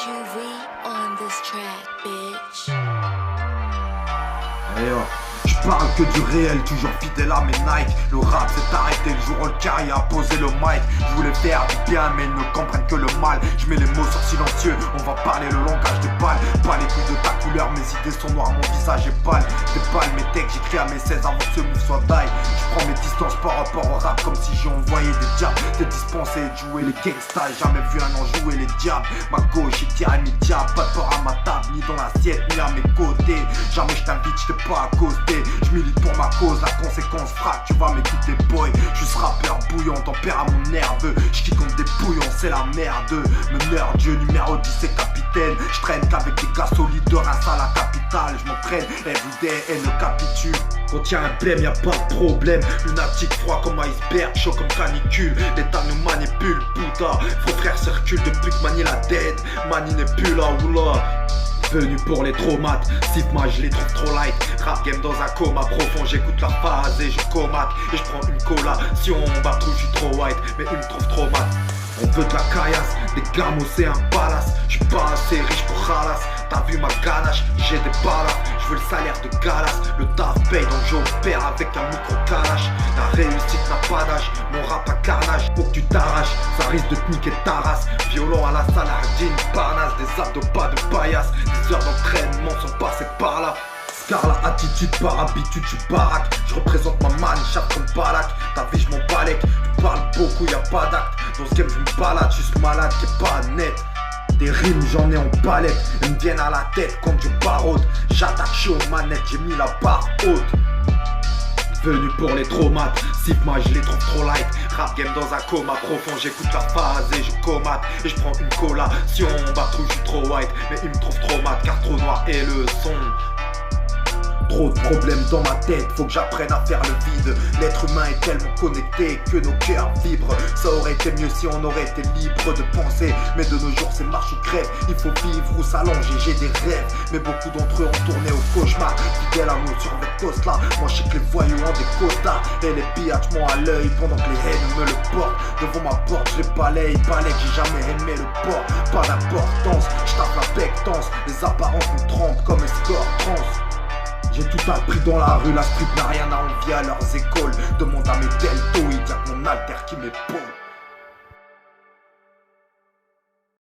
HUV on this track, bitch. Hey, je parle que du réel, toujours fidèle à mes Nike. Le rap s'est arrêté le jour où le carré a posé le mic. Je voulais faire du bien mais ils ne comprennent que le mal. Je mets les mots sur silencieux, on va parler le langage des balles. Pas les coups de ta couleur, mes idées sont noires, mon visage est pâle. Des balles, mes textes, j'écris à mes 16 avant que ce move soit die. Je prends mes distances par rapport au rap comme si j'y envoyé des diables. T'es dispensé de jouer les gangsters, jamais vu un an jouer les diables. Ma gauche, j'ai tiré mes diables, pas de peur à ma table, ni dans l'assiette, ni à mes côtés. Jamais je t'invite, je t'ai pas accosté. Je milite pour ma cause, la conséquence frappe, tu vas m'écouter boy. Je suis rappeur bouillant, tempérament nerveux. Je kick comme des bouillons, c'est la merde. Meneur Dieu numéro 10 c'est capitaine. Je traîne qu'avec des gars solides de Reims à la capitale. Je m'entraîne everyday et ne capitule. Quand y'a un blême y'a pas de problème. Lunatique froid comme iceberg, chaud comme canicule. L'état nous manipule, putain. Faux frère circule depuis que Mani la dead. Mani n'est plus là, oula. Venu pour les traumates, Sif moi je les trouve trop light. Rap game dans un coma profond, j'écoute la phase et je comate. Et je prends une cola, si on bat tout je suis trop white. Mais ils me trouvent trop mat. On veut de la caillasse, des gamos et un palace. Je suis pas assez riche pour Khalas. T'as vu ma ganache, j'ai des balles. Je veux le salaire de Galas. Le taf paye donc j'opère avec un micro calache. La réussite n'a pas d'âge, mon rap à carnage. Faut que tu t'arraches, ça risque de te niquer ta race. Violent à la salardine, Parnasse, des abdos pas de paillasse. Les heures d'entraînement sont passées par là. Car la attitude par habitude, tu baraque. Je représente ma man, chape comme Balak. Ta vie, je m'en balèque. Tu parles beaucoup, y'a pas d'acte. Dans ce game, je me balade, juste malade, qui est pas net. Des rimes, j'en ai en palette. Elles me viennent à la tête quand je barode. J'attaque chaud aux manettes, j'ai mis la barre haute. Venu pour les traumates, Sif moi je les trouve trop light. Rap game dans un coma profond, j'écoute la phase et je comate. Et je prends une cola, si on bat trop je suis trop white. Mais ils me trouvent trop mat car trop noir est le son. Trop de problèmes dans ma tête, faut que j'apprenne à faire le vide. L'être humain est tellement connecté que nos cœurs vibrent. Ça aurait été mieux si on aurait été libre de penser. Mais de nos jours c'est marche ou crève. Il faut vivre ou s'allonger, j'ai des rêves. Mais beaucoup d'entre eux ont tourné au cauchemar. Fidèle à nos survêtements là. Moi je sais que les voyous ont des costards. Et les pillages m'ont à l'œil pendant que les haines me le portent. Devant ma porte je les balaye, que j'ai jamais aimé le port. Pas d'importance, je tape la bectance. Les apparences me trempent comme escort trans. J'ai tout appris dans la rue, la street n'a rien à envier à leurs écoles. Demande à mes deltoïdes, y'a que mon alter qui m'épaule.